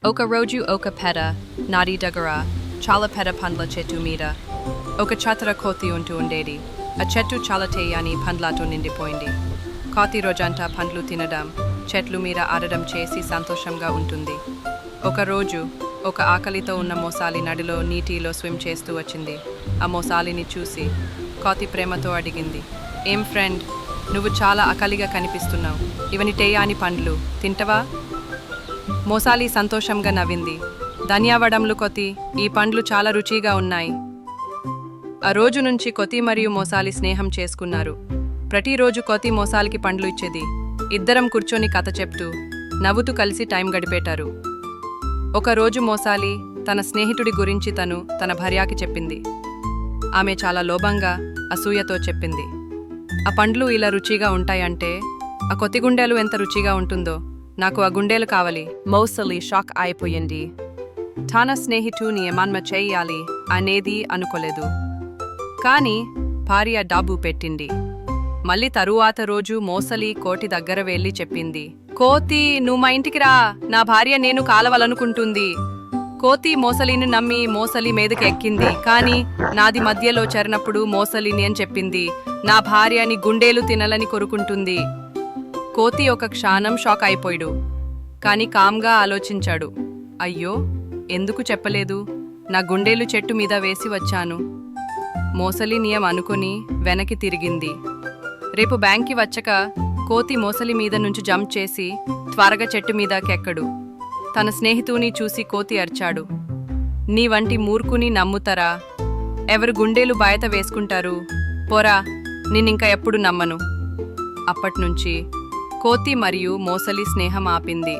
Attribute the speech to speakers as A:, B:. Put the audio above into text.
A: ఒక రోజు ఒక పెద్ద నది దగ్గర చాలా పెద్ద పండ్ల చెట్టు మీద ఒక చతుర కోతి ఉంటూ ఉండేది. ఆ చెట్టు చాలా తేయని పండ్లతో నిండిపోయింది. కోతి రోజంతా పండ్లు తినడం, చెట్లు మీద ఆడడం చేసి సంతోషంగా ఉంటుంది. ఒకరోజు ఒక ఆకలితో ఉన్న మొసాలి నదిలో నీటిలో స్విమ్ చేస్తూ వచ్చింది. ఆ మొసాలిని చూసి కోతి ప్రేమతో అడిగింది, "ఏం ఫ్రెండ్, నువ్వు చాలా ఆకలిగా కనిపిస్తున్నావు. ఇవన్నీ తేయని పండ్లు తింటవా?" మొసాలి సంతోషంగా నవ్వింది. ధన్యవాదములు కోతి, ఈ పండ్లు చాలా రుచిగా ఉన్నాయి. ఆ రోజు నుంచి కోతి మరియు మొసాలి స్నేహం చేసుకున్నారు. ప్రతిరోజు కోతి మొసాలికి పండ్లు ఇచ్చేది. ఇద్దరం కూర్చొని కథ చెప్తూ నవ్వుతూ కలిసి టైం గడిపేటారు. ఒకరోజు మొసాలి తన స్నేహితుడి గురించి తన భార్యకి చెప్పింది. ఆమె చాలా లోభంగా, అసూయతో చెప్పింది, "ఆ పండ్లు ఇలా రుచిగా ఉంటాయంటే ఆ కొత్తి గుండెలు ఎంత రుచిగా ఉంటుందో, నాకు ఆ గుండెలు కావాలి." మొసాలి షాక్ అయిపోయింది. తన స్నేహితుని ఏమన్నా చెయ్యాలి అనేది అనుకోలేదు. కానీ భార్య డబ్బు పెట్టింది. మళ్ళీ తరువాత రోజు మొసాలి కోతి దగ్గర వెళ్ళి చెప్పింది, "కోతి, నువ్వు మా ఇంటికి రా, నా భార్య నేను కాలవాలనుకుంటుంది." కోతి మొసలిని నమ్మి మొసలి మీదకి ఎక్కింది. కానీ నాది మధ్యలో చేరినప్పుడు మొసలిని అని చెప్పింది, "నా భార్యని గుండెలు తినాలని కోరుకుంటుంది." కోతి ఒక క్షణం షాక్ అయిపోయాడు. కానీ కామ్గా ఆలోచించాడు, "అయ్యో, ఎందుకు చెప్పలేదు? నా గుండెలు చెట్టు మీద వేసి వచ్చాను." మొసలి నియం అనుకుని వెనక్కి తిరిగింది. రేపు బ్యాంక్కి వచ్చాక కోతి మొసలి మీద నుంచి జంప్ చేసి త్వరగా చెట్టు మీదకెక్కడు. తన స్నేహితుని చూసి కోతి అరిచాడు, "నీ వంటి మూర్ఖుని నమ్ముతారా? ఎవరు గుండెలు బయట వేసుకుంటారు? పోరా, నిన్నింక ఎప్పుడు నమ్మను." అప్పట్నుంచి కోతి మరియు మొసలి స్నేహం ఆపింది.